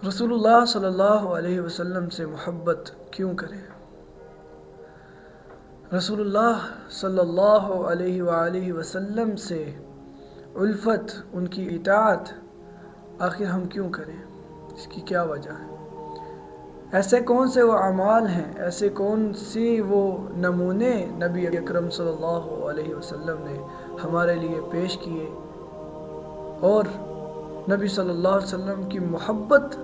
رسول اللہ صلی اللہ علیہ وسلم سے محبت کیوں کریں؟ رسول اللہ صلی اللہ علیہ وآلہ وسلم سے الفت، ان کی اطاعت آخر ہم کیوں کریں؟ اس کی کیا وجہ ہے؟ ایسے کون سے وہ اعمال ہیں، ایسے کون سی وہ نمونے نبی اکرم صلی اللہ علیہ وسلم نے ہمارے لیے پیش کیے، اور نبی صلی اللہ علیہ وسلم کی محبت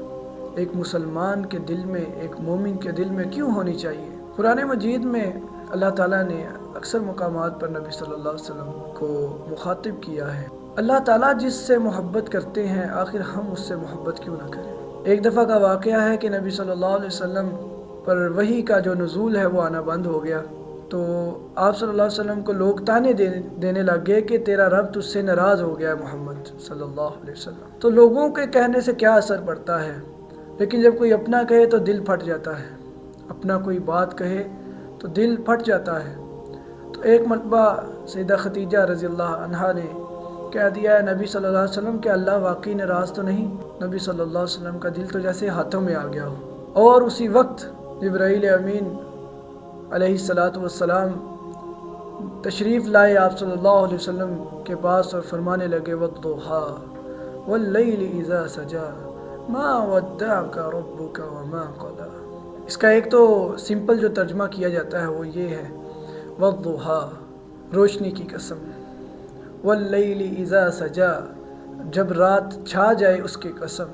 ایک مسلمان کے دل میں، ایک مومن کے دل میں کیوں ہونی چاہیے؟ قرآن مجید میں اللہ تعالیٰ نے اکثر مقامات پر نبی صلی اللہ علیہ وسلم کو مخاطب کیا ہے۔ اللہ تعالیٰ جس سے محبت کرتے ہیں، آخر ہم اس سے محبت کیوں نہ کریں؟ ایک دفعہ کا واقعہ ہے کہ نبی صلی اللہ علیہ وسلم پر وحی کا جو نزول ہے وہ آنا بند ہو گیا، تو آپ صلی اللہ علیہ وسلم کو لوگ تانے دینے لگ گئے کہ تیرا رب تجھ سے ناراض ہو گیا ہے محمد صلی اللہ علیہ وسلم۔ تو لوگوں کے کہنے سے کیا اثر پڑتا ہے، لیکن جب کوئی اپنا کہے تو دل پھٹ جاتا ہے، اپنا کوئی بات کہے تو دل پھٹ جاتا ہے۔ تو ایک مرتبہ سیدہ خدیجہ رضی اللہ عنہا نے کہہ دیا ہے نبی صلی اللہ علیہ وسلم کہ اللہ واقعی ناراض تو نہیں؟ نبی صلی اللہ علیہ وسلم کا دل تو جیسے ہاتھوں میں آ گیا ہو، اور اسی وقت جبرائیل امین علیہ السلام تشریف لائے آپ صلی اللہ علیہ وسلم کے پاس اور فرمانے لگے وَالضُّحَىٰ وَاللَّيْلِ إِذَا سَجَىٰ مَا وَدَّعَكَ رَبُّكَ وَمَا قَلَىٰ۔ اس کا ایک تو سمپل جو ترجمہ کیا جاتا ہے وہ یہ ہے، وَالضُّحَىٰ روشنی کی قسم، وَاللَّيْلِ إِذَا سَجَىٰ جب رات چھا جائے اس کی قسم،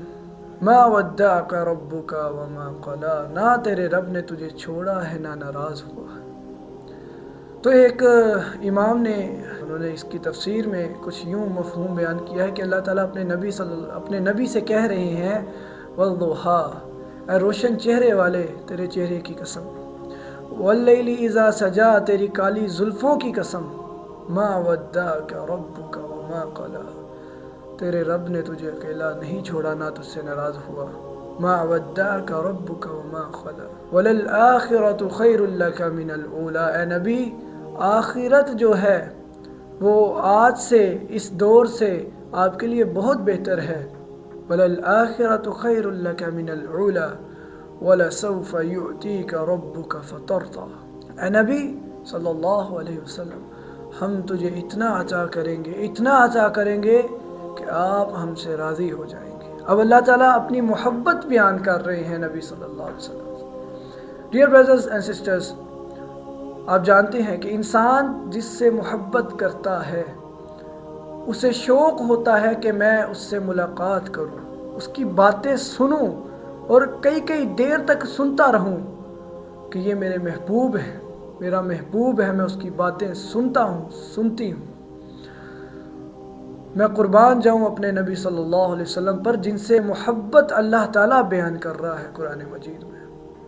مَا وَدَّعَكَ رَبُّكَ وَمَا قَلَىٰ نہ تیرے رب نے تجھے چھوڑا ہے نہ ناراض ہوا۔ تو ایک امام نے انہوں نے اس کی تفسیر میں کچھ یوں مفہوم بیان کیا ہے کہ اللہ تعالیٰ اپنے نبی سے کہہ رہے ہیں وَالضُّحَىٰ اے روشن چہرے والے تیرے چہرے کی قسم، وَاللَّيْلِ إِذَا سَجَىٰ تیری کالی زلفوں کی قسم، مَا وَدَّعَكَ رَبُّكَ وَمَا قَلَىٰ تیرے رب نے تجھے اکیلا نہیں چھوڑا نہ تجھ سے ناراض ہوا، مَا وَدَّعَكَ رَبُّكَ وَمَا قَلَىٰ وَلَلْآخِرَةُ خَيْرٌ لَكَ مِنَ الْأُولَىٰ اے نبی آخرت جو ہے وہ آج سے اس دور سے آپ کے لیے بہت بہتر ہے، وَلَلْآخِرَةُ خَيْرٌ لَكَ مِنَ الْأُولَىٰ وَلَسَوْفَ يُؤْتِيكَ رَبُّكَ فَتَرْضَىٰ اے نبی صلی اللہ علیہ وسلم ہم تجھے اتنا عطا کریں گے کہ آپ ہم سے راضی ہو جائیں گے۔ اب اللہ تعالیٰ اپنی محبت بیان کر رہے ہیں نبی صلی اللہ علیہ وسلم۔ ڈیئر برادرز اینڈ سسٹرز، آپ جانتے ہیں کہ انسان جس سے محبت کرتا ہے اسے شوق ہوتا ہے کہ میں اس سے ملاقات کروں، اس کی باتیں سنوں اور کئی دیر تک سنتا رہوں کہ یہ میرے محبوب ہے، میرا محبوب ہے، میں اس کی باتیں سنتی ہوں۔ میں قربان جاؤں اپنے نبی صلی اللہ علیہ وسلم پر جن سے محبت اللہ تعالیٰ بیان کر رہا ہے قرآن مجید میں،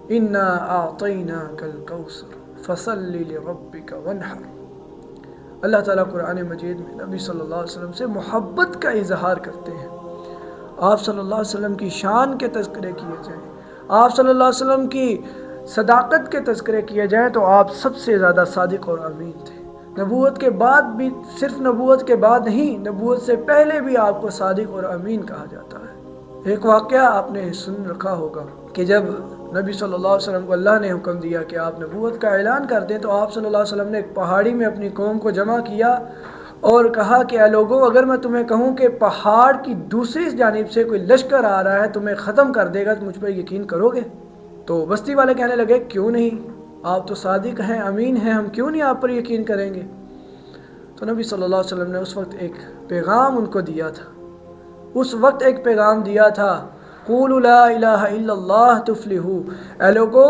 اِنَّا أَعْطَيْنَاكَ الْكَوْثَرَ فَصَلِّ لِرَبِّكَ وَانْحَرْ۔ اللہ تعالیٰ قرآن مجید میں نبی صلی اللہ علیہ وسلم سے محبت کا اظہار کرتے ہیں۔ آپ صلی اللہ علیہ وسلم کی شان کے تذکرے کیے جائیں، آپ صلی اللہ علیہ وسلم کی صداقت کے تذکرے کیے جائیں تو آپ سب سے زیادہ صادق اور امین تھے۔ نبوت کے بعد بھی، صرف نبوت کے بعد نہیں، نبوت سے پہلے بھی آپ کو صادق اور امین کہا جاتا ہے۔ ایک واقعہ آپ نے سن رکھا ہوگا کہ جب نبی صلی اللہ علیہ وسلم کو اللہ نے حکم دیا کہ آپ نبوت کا اعلان کر دیں تو آپ صلی اللہ علیہ وسلم نے ایک پہاڑی میں اپنی قوم کو جمع کیا اور کہا کہ اے لوگوں اگر میں تمہیں کہوں کہ پہاڑ کی دوسری جانب سے کوئی لشکر آ رہا ہے تمہیں ختم کر دے گا تو مجھ پر یقین کرو گے؟ تو بستی والے کہنے لگے کیوں نہیں، آپ تو صادق ہیں، امین ہیں، ہم کیوں نہیں آپ پر یقین کریں گے؟ تو نبی صلی اللہ علیہ وسلم نے اس وقت ایک پیغام ان کو دیا تھا، قولوا لا الہ الا اللہ تفلحوا اے لوگو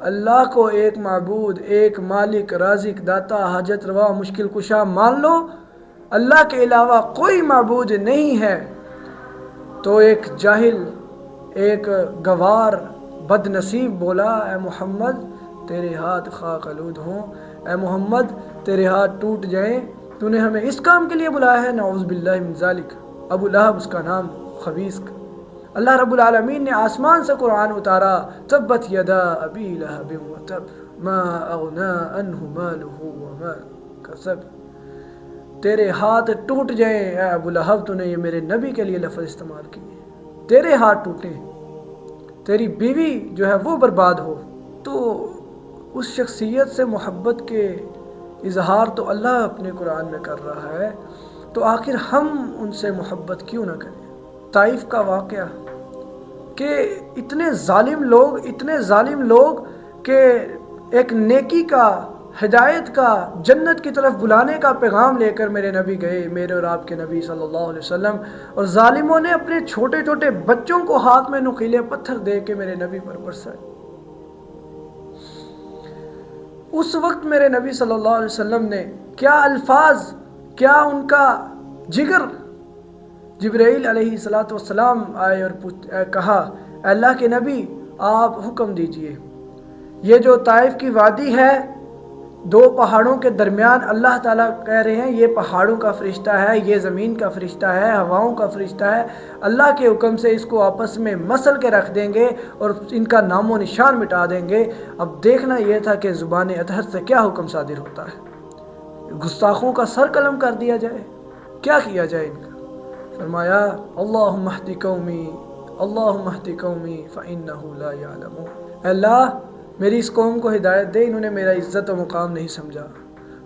اللہ کو ایک معبود، ایک مالک، رازق، داتا، حاجت روا، مشکل کشا مان لو، اللہ کے علاوہ کوئی معبود نہیں ہے۔ تو ایک جاہل، ایک گوار بد نصیب بولا اے محمد تیرے ہاتھ خاک آلود ہوں، اے محمد تیرے ہاتھ ٹوٹ جائیں، تو نے ہمیں اس کام کے لیے بلایا ہے؟ نعوذ باللہ من ذالک۔ ابو لہب اس کا نام، خبیث۔ اللہ رب العالمین نے آسمان سے قرآن اتارا، تبت یدا ابی لہب وتب ما اغنا عنہ مالہ وما کسب، تیرے ہاتھ ٹوٹ جائیں اے ابو لہب، تو نے یہ میرے نبی کے لیے لفظ استعمال کیے، تیرے ہاتھ ٹوٹیں تیری بیوی جو ہے وہ برباد ہو، تو اس شخصیت سے محبت کے اظہار تو اللہ اپنے قرآن میں کر رہا ہے، تو آخر ہم ان سے محبت کیوں نہ کریں؟ طائف کا واقعہ کہ اتنے ظالم لوگ کہ ایک نیکی کا، ہدایت کا، جنت کی طرف بلانے کا پیغام لے کر میرے نبی گئے، میرے اور آپ کے نبی صلی اللہ علیہ وسلم، اور ظالموں نے اپنے چھوٹے چھوٹے بچوں کو ہاتھ میں نوکیلے پتھر دے کے میرے نبی پر برسائے۔ اس وقت میرے نبی صلی اللہ علیہ وسلم نے کیا الفاظ، کیا ان کا جگر، جبرائیل علیہ السلام آئے اور کہا، اے اللہ کے نبی آپ حکم دیجئے، یہ جو طائف کی وادی ہے، دو پہاڑوں کے درمیان اللہ تعالیٰ کہہ رہے ہیں یہ پہاڑوں کا فرشتہ ہے، یہ زمین کا فرشتہ ہے، ہواؤں کا فرشتہ ہے، اللہ کے حکم سے اس کو آپس میں مسل کے رکھ دیں گے اور ان کا نام و نشان مٹا دیں گے۔ اب دیکھنا یہ تھا کہ زبان اطہر سے کیا حکم صادر ہوتا ہے، گستاخوں کا سر قلم کر دیا جائے، کیا کیا جائے ان کا؟ فرمایا اللہم اہد قومی، اللہم اہد قومی فإنہ لا یعلمون، اے اللہ میری اس قوم کو ہدایت دے، انہوں نے میرا عزت و مقام نہیں سمجھا۔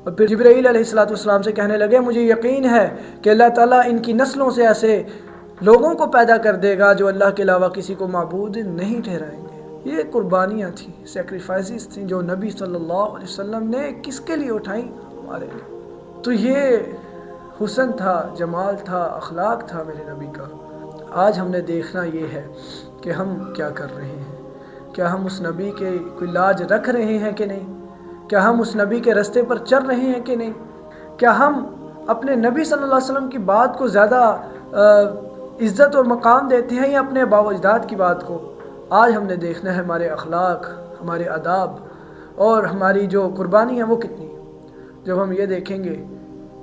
اور پھر جبرائیل علیہ السلام سے کہنے لگے مجھے یقین ہے کہ اللہ تعالیٰ ان کی نسلوں سے ایسے لوگوں کو پیدا کر دے گا جو اللہ کے علاوہ کسی کو معبود نہیں ٹھہرائیں گے۔ یہ قربانیاں تھیں، سیکریفائسز تھیں جو نبی صلی اللہ علیہ وسلم نے کس کے لیے اٹھائیں؟ ہمارے لیے۔ تو یہ حسن تھا، جمال تھا، اخلاق تھا میرے نبی کا۔ آج ہم نے دیکھنا یہ ہے کہ ہم کیا کر رہے ہیں، کیا ہم اس نبی کے کوئی لاج رکھ رہے ہیں کہ نہیں؟ کیا ہم اس نبی کے رستے پر چل رہے ہیں کہ نہیں؟ کیا ہم اپنے نبی صلی اللہ علیہ وسلم کی بات کو زیادہ عزت اور مقام دیتے ہیں یا اپنے آباء و اجداد کی بات کو؟ آج ہم نے دیکھنا ہے ہمارے اخلاق، ہمارے آداب اور ہماری جو قربانی ہے وہ کتنی۔ جب ہم یہ دیکھیں گے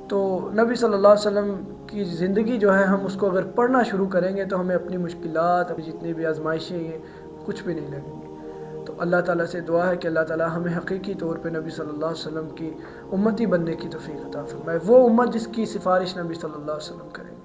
تو نبی صلی اللہ علیہ وسلم کی زندگی جو ہے ہم اس کو اگر پڑھنا شروع کریں گے تو ہمیں اپنی مشکلات، اپنی جتنی بھی آزمائشیں ہیں کچھ بھی نہیں لگیں گی۔ تو اللہ تعالیٰ سے دعا ہے کہ اللہ تعالیٰ ہمیں حقیقی طور پہ نبی صلی اللہ علیہ وسلم کی امتی بننے کی توفیق عطا فرمائے، وہ امت جس کی سفارش نبی صلی اللہ علیہ وسلم کریں۔